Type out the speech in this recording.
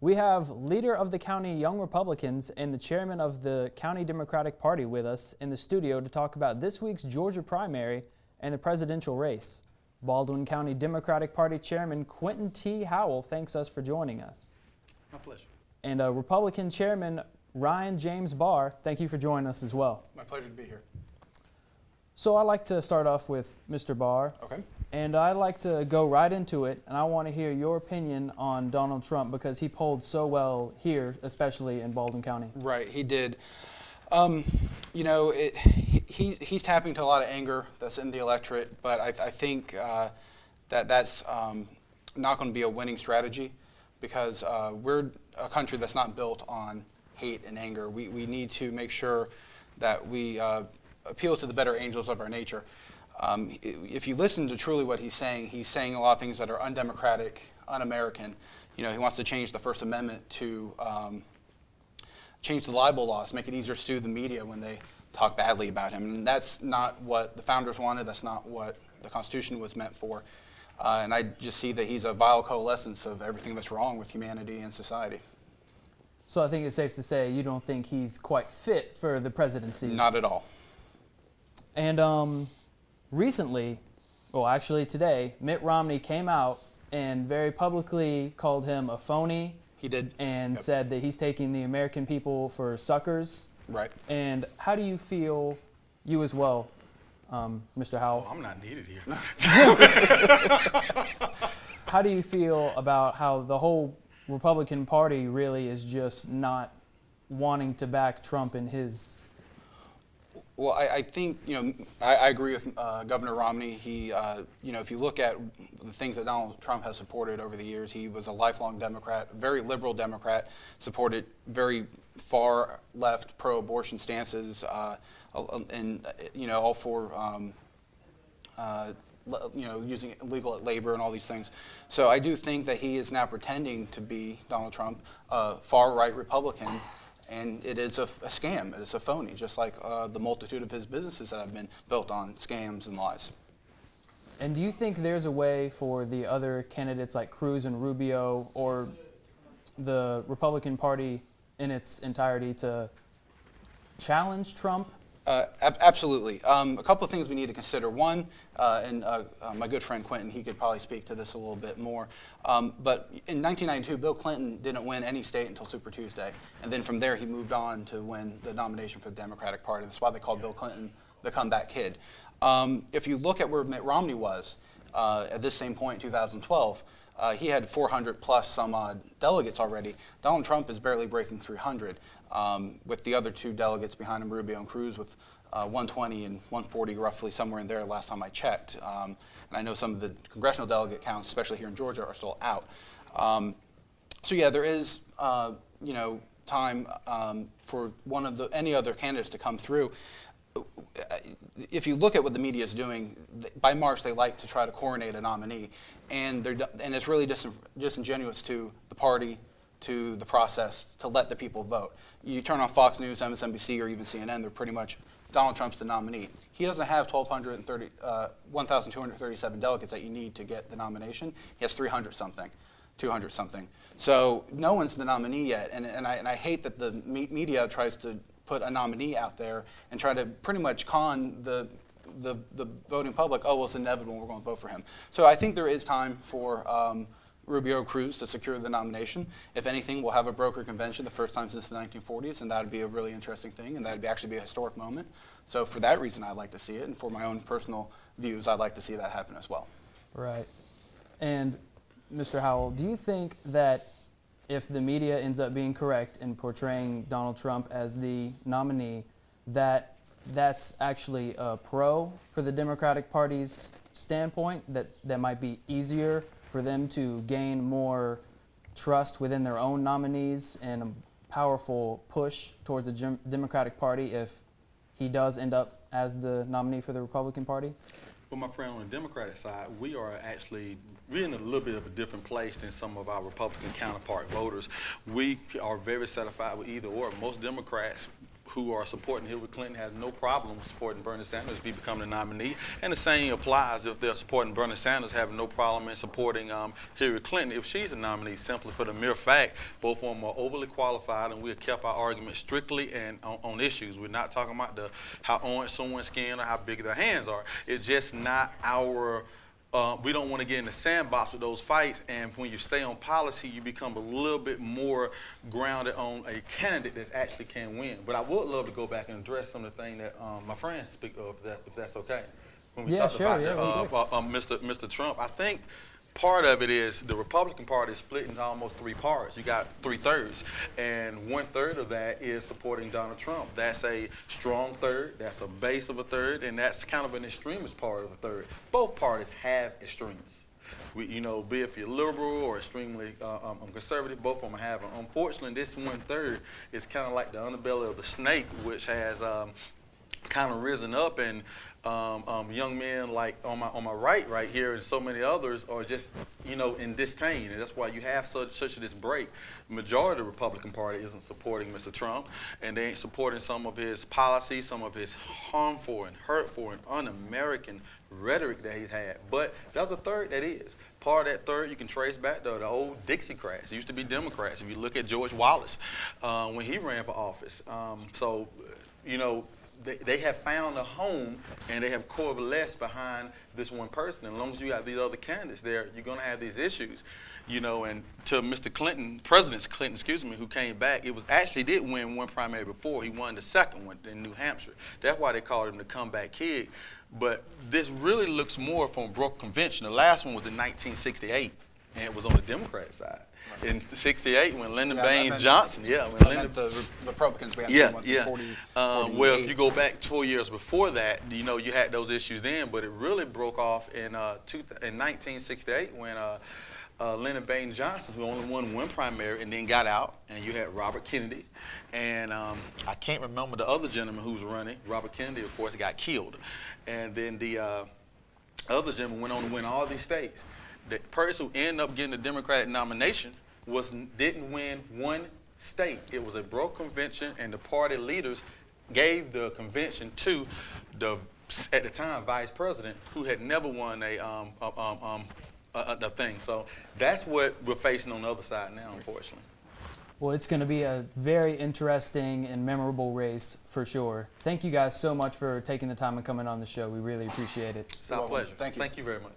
We have leader of the county Young Republicans and the chairman of the County Democratic Party with us in the studio to talk about this week's Georgia primary and the presidential race. Baldwin County Democratic Party Chairman Quinton T. Howell thanks us for joining us. My pleasure. And Republican Chairman Ryan James Barr, thank you for joining us as well. My pleasure to be here. So I'd like to start off with Mr. Barr. Okay. And I'd like to go right into it, and I want to hear your opinion on Donald Trump because he polled so well here, especially in Baldwin County. Right, he did. He's tapping to a lot of anger that's in the electorate, but I think that's not going to be a winning strategy because we're a country that's not built on hate and anger. We need to make sure that we appeal to the better angels of our nature. If you listen to truly what he's saying a lot of things that are undemocratic, un-American. He wants to change the First Amendment to change the libel laws, make it easier to sue the media when they talk badly about him. And that's not what the founders wanted. That's not what the Constitution was meant for. And I just see that he's a vile coalescence of everything that's wrong with humanity and society. So I think it's safe to say you don't think he's quite fit for the presidency. Not at all. And recently, well, actually today, Mitt Romney came out and very publicly called him a phony. He did. And said that he's taking the American people for suckers. Right. And how do you feel, you as well, Mr. Howell? Oh, I'm not needed here. How do you feel about how the whole Republican Party really is just not wanting to back Trump in his... Well, I think, I agree with Governor Romney. He, if you look at the things that Donald Trump has supported over the years, he was a lifelong Democrat, very liberal Democrat, supported very far left pro-abortion stances, and, all for, using illegal labor and all these things. So I do think that he is now pretending to be Donald Trump, a far-right Republican. And it is a scam. It is a phony, just like the multitude of his businesses that have been built on scams and lies. And do you think there's a way for the other candidates like Cruz and Rubio or the Republican Party in its entirety to challenge Trump? Absolutely. A couple of things we need to consider. One, and my good friend Quinton, he could probably speak to this a little bit more. But in 1992, Bill Clinton didn't win any state until Super Tuesday. And then from there, he moved on to win the nomination for the Democratic Party. That's why they called Bill Clinton the comeback kid. If you look at where Mitt Romney was at this same point in 2012, he had 400 plus some odd delegates already. Donald Trump is barely breaking 300, with the other two delegates behind him, Rubio and Cruz, with 120 and 140 roughly somewhere in there last time I checked. And I know some of the congressional delegate counts, especially here in Georgia, are still out. So yeah, there is time for any other candidates to come through. If you look at what the media is doing, by March they like to try to coronate a nominee, and it's really disingenuous to the party, to the process, to let the people vote. You turn on Fox News, MSNBC, or even CNN, they're pretty much Donald Trump's the nominee. He doesn't have 1,237 delegates that you need to get the nomination. He has 300 something. 200 something. So no one's the nominee yet, and I hate that the media tries to put a nominee out there and try to pretty much con the voting public. Oh, well, it's inevitable, we're going to vote for him. So I think there is time for Rubio Cruz to secure the nomination. If anything, we'll have a broker convention the first time since the 1940s, and that would be a really interesting thing, and that would actually be a historic moment. So for that reason, I'd like to see it, and for my own personal views, I'd like to see that happen as well. Right. And Mr. Howell, do you think that if the media ends up being correct in portraying Donald Trump as the nominee, that that's actually a pro for the Democratic Party's standpoint, that might be easier for them to gain more trust within their own nominees and a powerful push towards the Democratic Party if he does end up as the nominee for the Republican Party? Well, my friend, on the Democratic side, we're in a little bit of a different place than some of our Republican counterpart voters. We are very satisfied with either or. Most Democrats who are supporting Hillary Clinton have no problem supporting Bernie Sanders if he becomes the nominee. And the same applies if they're supporting Bernie Sanders, have no problem in supporting Hillary Clinton if she's a nominee, simply for the mere fact both of them are overly qualified, and we have kept our argument strictly and on issues. We're not talking about how orange someone's skin or how big their hands are. It's just not our we don't want to get in the sandbox with those fights, and when you stay on policy, you become a little bit more grounded on a candidate that actually can win. But I would love to go back and address some of the things that my friends speak of, if that's okay. When we talked about Mr. Trump, I think part of it is the Republican Party is split into almost three parts. You got 3/3, and 1/3 of that is supporting Donald Trump. That's a strong third, that's a base of a third, and that's kind of an extremist part of a third. Both parties have extremists. Be if you're liberal or extremely conservative, both of them have them. Unfortunately, this 1/3 is kind of like the underbelly of the snake, which has kind of risen up, and young men like on my right here and so many others are just in disdain, and that's why you have such this break. The majority of the Republican Party isn't supporting Mr. Trump, and they ain't supporting some of his policies, some of his harmful and hurtful and un-American rhetoric that he's had. But there's a third that is. Part of that third you can trace back to the old Dixiecrats. It used to be Democrats. If you look at George Wallace when he ran for office. They have found a home, and they have coalesced behind this one person. As long as you got these other candidates there, you're going to have these issues. And to Mr. Clinton, President Clinton, who came back, it was actually did win one primary before. He won the second one in New Hampshire. That's why they called him the comeback kid. But this really looks more from a broke convention. The last one was in 1968, and it was on the Democratic side. In '68, when Lyndon Baines Johnson, the Republicans, we had once since 48. Well, if you go back 4 years before that, you had those issues then, but it really broke off in 1968 when Lyndon Baines Johnson, who only won one primary and then got out, and you had Robert Kennedy, and I can't remember the other gentleman who was running. Robert Kennedy, of course, got killed, and then the other gentleman went on to win all these states. The person who ended up getting the Democratic nomination didn't win one state. It was a broke convention, and the party leaders gave the convention to at the time, vice president, who had never won a thing. So that's what we're facing on the other side now, unfortunately. Well, it's going to be a very interesting and memorable race for sure. Thank you guys so much for taking the time and coming on the show. We really appreciate it. It's our pleasure. Thank you. Thank you very much.